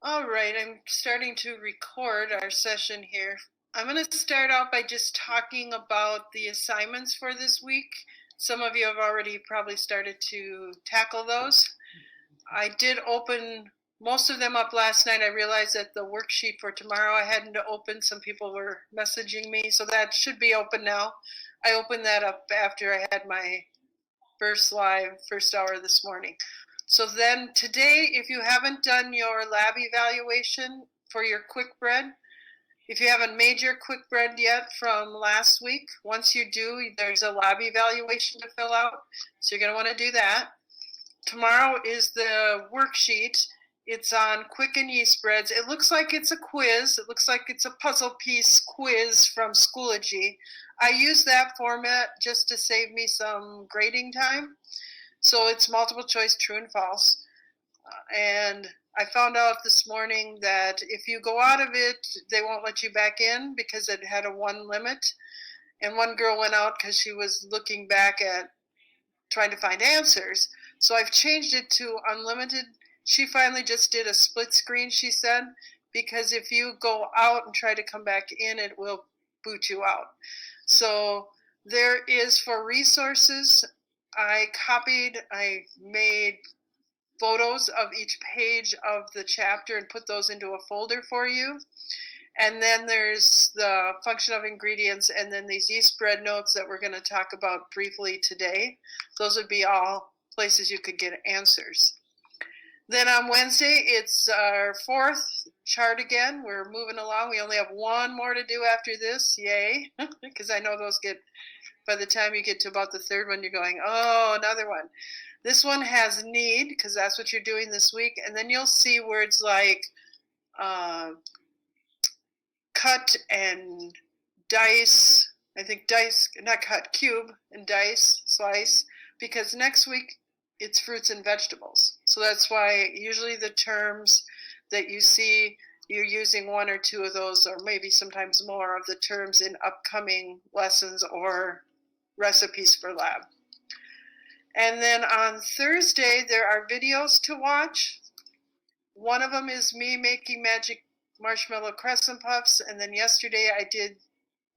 All right, I'm starting to record our session here. I'm going to start out by just talking about the assignments for this week. Some of you have already probably started to tackle those. I did open most of them up last night. I realized that the worksheet for tomorrow I hadn't opened. Some people were messaging me, so that should be open now. I opened that up after I had my first hour this morning. So then today, if you haven't done your lab evaluation for your quick bread, if you haven't made your quick bread yet from last week, once you do, there's a lab evaluation to fill out. So you're going to want to do that. Tomorrow is the worksheet. It's on quick and yeast breads. It looks like it's a quiz. It looks like it's a puzzle piece quiz from Schoology. I use that format just to save me some grading time. So it's multiple choice, true and false. And I found out this morning that if you go out of it, they won't let you back in because it had a 1 limit. And one girl went out because she was looking back at trying to find answers. So I've changed it to unlimited. She finally just did a split screen, she said, because if you go out and try to come back in, it will boot you out. So there is for resources, I made photos of each page of the chapter and put those into a folder for you. And then there's the function of ingredients, and then these yeast bread notes that we're going to talk about briefly today. Those would be all places you could get answers. Then on Wednesday, it's our fourth chart again. We're moving along. We only have one more to do after this. Yay. Because I know those get, by the time you get to about the third one, you're going, oh, another one. This one has need, because that's what you're doing this week. And then you'll see words like cut and dice. I think dice, not cut, cube and dice, slice, because next week it's fruits and vegetables. So that's why usually the terms that you see, you're using one or two of those, or maybe sometimes more of the terms in upcoming lessons or recipes for lab. And then on Thursday, there are videos to watch. One of them is me making magic marshmallow crescent puffs, and then yesterday I did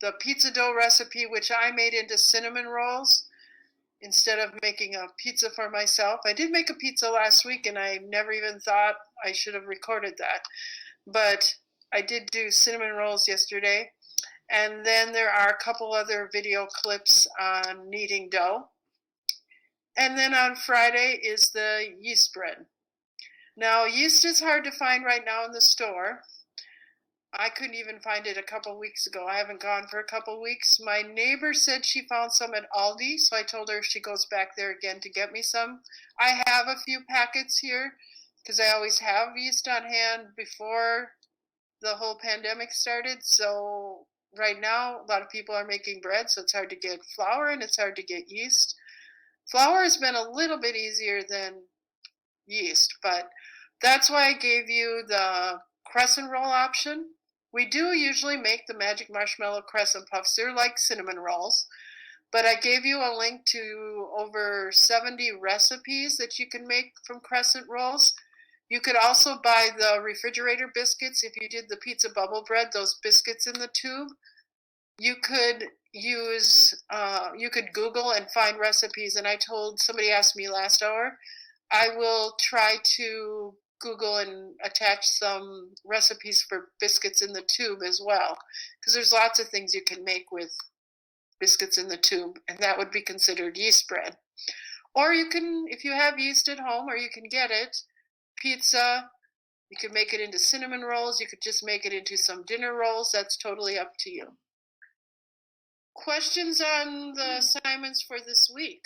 the pizza dough recipe, which I made into cinnamon rolls instead of making a pizza for myself. I did make a pizza last week, and I never even thought I should have recorded that. But I did do cinnamon rolls yesterday. And then there are a couple other video clips on kneading dough. And then on Friday is the yeast bread. Now, yeast is hard to find right now in the store. I couldn't even find it a couple weeks ago. I haven't gone for a couple weeks. My neighbor said she found some at Aldi, so I told her if she goes back there again to get me some. I have a few packets here because I always have yeast on hand before the whole pandemic started. So right now, a lot of people are making bread, so it's hard to get flour and it's hard to get yeast. Flour has been a little bit easier than yeast, but that's why I gave you the crescent roll option. We do usually make the magic marshmallow crescent puffs. They're like cinnamon rolls, but I gave you a link to over 70 recipes that you can make from crescent rolls. You could also buy the refrigerator biscuits. If you did the pizza bubble bread, those biscuits in the tube, you could use, you could Google and find recipes. And I told, somebody asked me last hour, I will try to Google and attach some recipes for biscuits in the tube as well, because there's lots of things you can make with biscuits in the tube, and that would be considered yeast bread. Or you can, if you have yeast at home, or you can get it, pizza, you could make it into cinnamon rolls, you could just make it into some dinner rolls. That's totally up to you. Questions on the assignments for this week?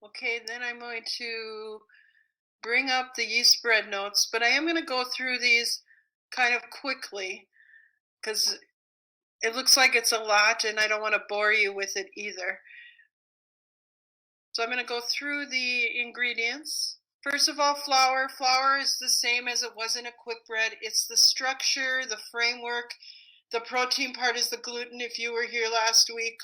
Okay, then I'm going to bring up the yeast bread notes, but I am going to go through these kind of quickly because it looks like it's a lot and I don't want to bore you with it either. So I'm going to go through the ingredients. First of all, flour. Flour is the same as it was in a quick bread. It's the structure, the framework. The protein part is the gluten if you were here last week,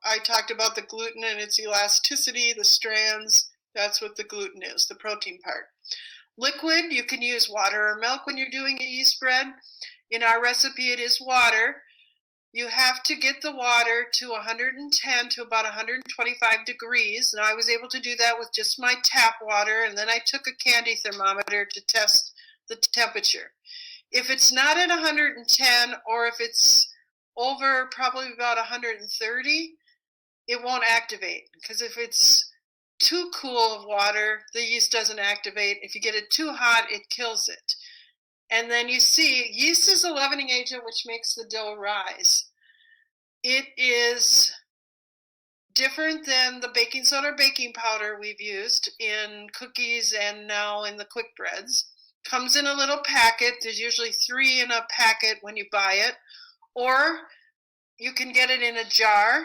I talked about the gluten and its elasticity, the strands. That's what the gluten is, the protein part. Liquid, you can use water or milk when you're doing a yeast bread. In our recipe, it is water. You have to get the water to 110 to about 125 degrees. And I was able to do that with just my tap water. And then I took a candy thermometer to test the temperature. If it's not at 110 or if it's over probably about 130, it won't activate. Because if it's too cool of water, the yeast doesn't activate. If you get it too hot, it kills it. And then you see, yeast is a leavening agent which makes the dough rise. It is different than the baking soda or baking powder we've used in cookies and now in the quick breads. Comes in a little packet. There's usually 3 in a packet when you buy it. Or you can get it in a jar.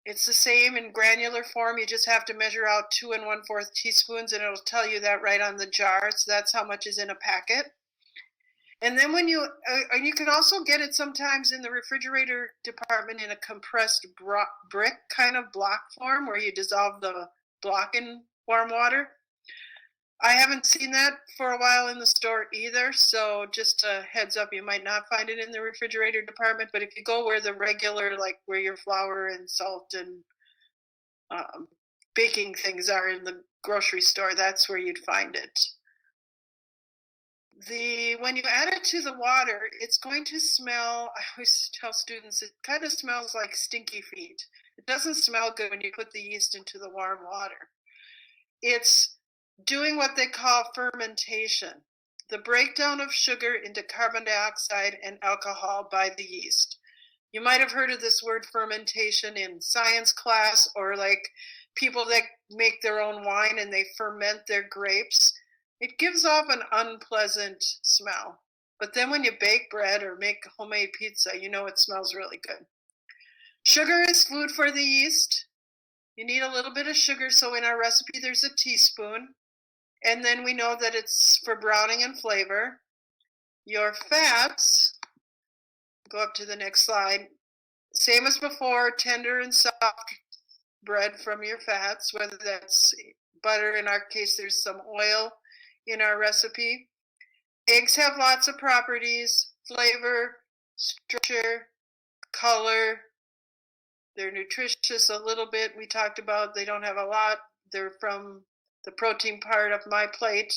It's the same in granular form. You just have to measure out 2 1/4 teaspoons and it'll tell you that right on the jar. So that's how much is in a packet. And then when you can also get it sometimes in the refrigerator department in a compressed brick kind of block form where you dissolve the block in warm water. I haven't seen that for a while in the store either, so just a heads up, you might not find it in the refrigerator department, but if you go where the regular, like where your flour and salt and baking things are in the grocery store, that's where you'd find it. When you add it to the water, it's going to smell, I always tell students, it kind of smells like stinky feet. It doesn't smell good when you put the yeast into the warm water. It's doing what they call fermentation, the breakdown of sugar into carbon dioxide and alcohol by the yeast. You might have heard of this word fermentation in science class, or like people that make their own wine and they ferment their grapes. It gives off an unpleasant smell. But then when you bake bread or make homemade pizza, you know it smells really good. Sugar is food for the yeast. You need a little bit of sugar, so in our recipe there's a teaspoon. And then we know that it's for browning and flavor. Your fats, go up to the next slide, same as before, tender and soft bread from your fats, whether that's butter, in our case there's some oil in our recipe. Eggs have lots of properties, flavor, structure, color. They're nutritious a little bit. We talked about they don't have a lot. They're from the protein part of my plate.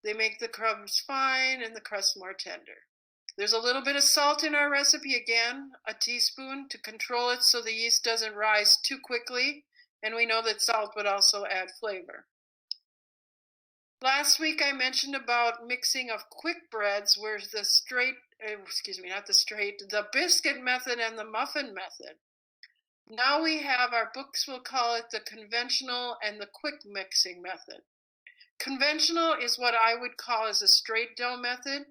They make the crumbs fine and the crust more tender. There's a little bit of salt in our recipe, again, a teaspoon to control it so the yeast doesn't rise too quickly. And we know that salt would also add flavor. Last week I mentioned about mixing of quick breads where the the biscuit method and the muffin method. Now we have, our books will call it the conventional and the quick mixing method. Conventional is what I would call as a straight dough method,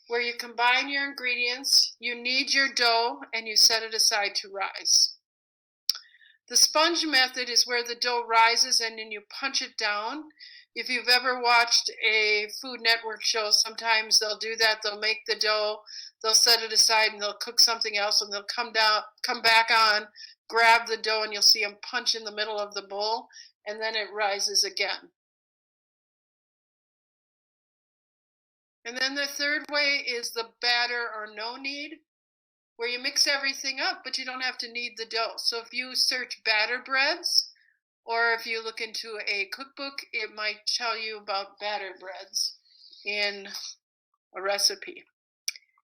where you combine your ingredients, you knead your dough, and you set it aside to rise. The sponge method is where the dough rises and then you punch it down. If you've ever watched a Food Network show, sometimes they'll do that. They'll make the dough, they'll set it aside, and they'll cook something else, and they'll come back on, grab the dough, and you'll see them punch in the middle of the bowl, and then it rises again. And then the third way is the batter or no knead, where you mix everything up, but you don't have to knead the dough. So if you search batter breads, or if you look into a cookbook, it might tell you about batter breads in a recipe.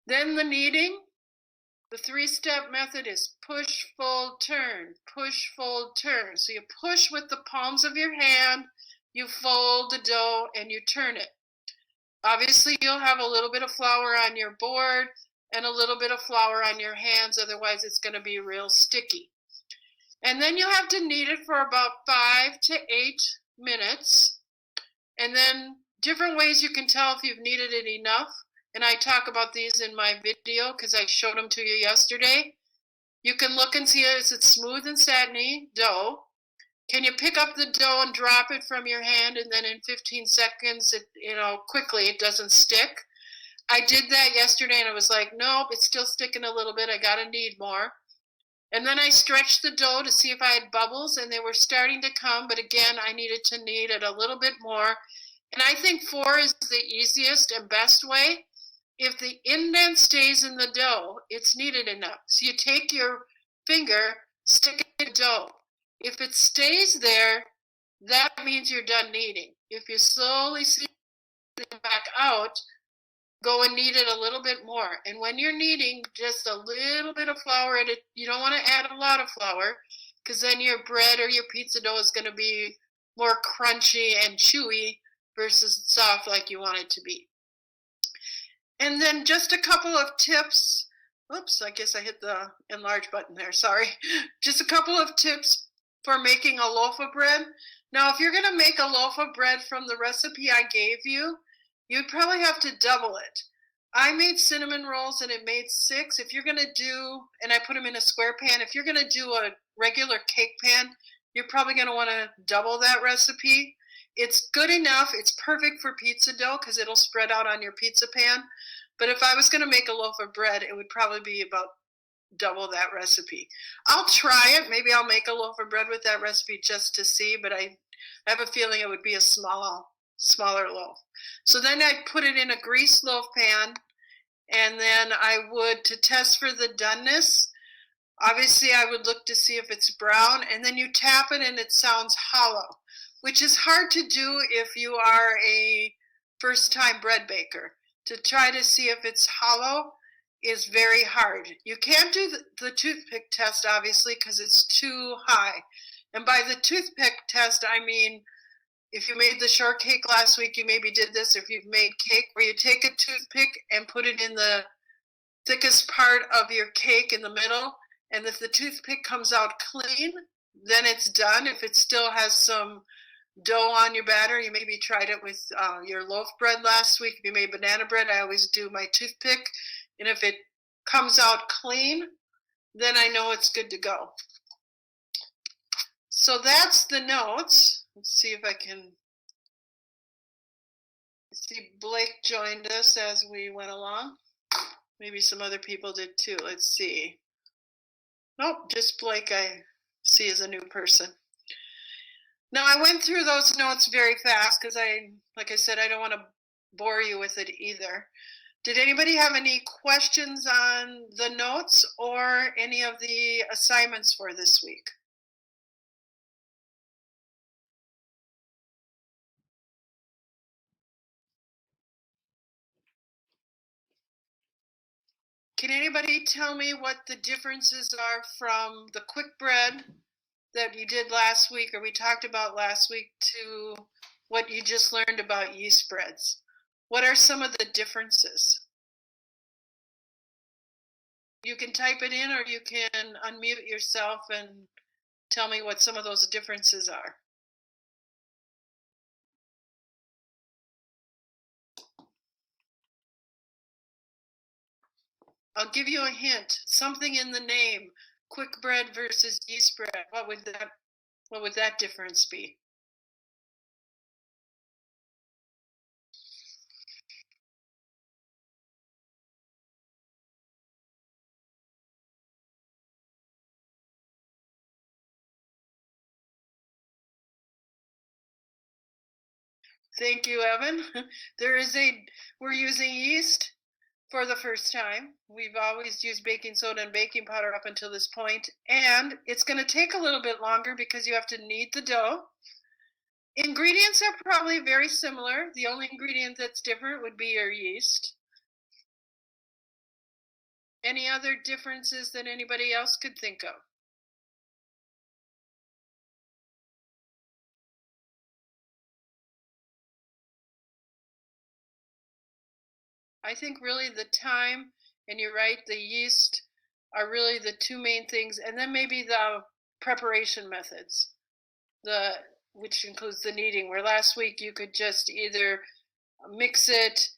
Then the kneading, the 3-step method is push, fold, turn, push, fold, turn. So you push with the palms of your hand, you fold the dough, and you turn it. Obviously, you'll have a little bit of flour on your board and a little bit of flour on your hands, otherwise it's going to be real sticky. And then you have to knead it for about 5 to 8 minutes. And then different ways you can tell if you've kneaded it enough. And I talk about these in my video because I showed them to you yesterday. You can look and see, is it smooth and satiny dough? Can you pick up the dough and drop it from your hand, and then in 15 seconds, quickly, it doesn't stick? I did that yesterday and I was like, nope, it's still sticking a little bit. I got to knead more. And then I stretched the dough to see if I had bubbles, and they were starting to come, but again, I needed to knead it a little bit more. And I think 4 is the easiest and best way. If the indent stays in the dough, it's kneaded enough. So you take your finger, stick it in the dough. If it stays there, that means you're done kneading. If you slowly see it back out, go and knead it a little bit more. And when you're kneading, just a little bit of flour in it. You don't want to add a lot of flour because then your bread or your pizza dough is going to be more crunchy and chewy versus soft like you want it to be. And then just a couple of tips. Oops, I guess I hit the enlarge button there. Sorry. Just a couple of tips for making a loaf of bread. Now, if you're going to make a loaf of bread from the recipe I gave you, you'd probably have to double it. I made cinnamon rolls and it made 6. If you're going to do, and I put them in a square pan, if you're going to do a regular cake pan, you're probably going to want to double that recipe. It's good enough. It's perfect for pizza dough because it'll spread out on your pizza pan. But if I was going to make a loaf of bread, it would probably be about double that recipe. I'll try it. Maybe I'll make a loaf of bread with that recipe just to see, but I have a feeling it would be a smaller loaf. So then I'd put it in a greased loaf pan, and then I would, to test for the doneness, obviously I would look to see if it's brown, and then you tap it and it sounds hollow, which is hard to do if you are a first-time bread baker. To try to see if it's hollow is very hard. You can't do the toothpick test, obviously, because it's too high. And by the toothpick test, I mean, if you made the shortcake last week, you maybe did this. If you've made cake, where you take a toothpick and put it in the thickest part of your cake in the middle, and if the toothpick comes out clean, then it's done. If it still has some dough on your batter, you maybe tried it with your loaf bread last week. If you made banana bread, I always do my toothpick, and if it comes out clean, then I know it's good to go. So that's the notes. Let's see if I can see. Blake joined us as we went along. Maybe some other people did too. Let's see. Nope, just Blake I see as a new person. Now, I went through those notes very fast because like I said, I don't want to bore you with it either. Did anybody have any questions on the notes or any of the assignments for this week? Can anybody tell me what the differences are from the quick bread that you did last week or we talked about last week to what you just learned about yeast breads? What are some of the differences? You can type it in or you can unmute yourself and tell me what some of those differences are. I'll give you a hint. Something in the name. Quick bread versus yeast bread. What would that difference be? Thank you, Evan. We're using yeast for the first time. We've always used baking soda and baking powder up until this point, and it's going to take a little bit longer because you have to knead the dough. Ingredients are probably very similar. The only ingredient that's different would be your yeast. Any other differences that anybody else could think of? I think really the time, and you're right, the yeast are really the two main things, and then maybe the preparation methods, which includes the kneading, where last week you could just either mix it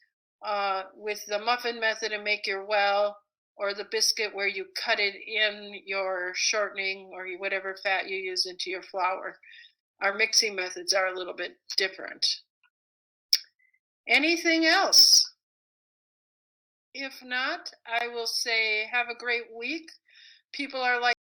with the muffin method and make your well, or the biscuit where you cut it in your shortening or whatever fat you use into your flour. Our mixing methods are a little bit different. Anything else? If not, I will say have a great week. People are like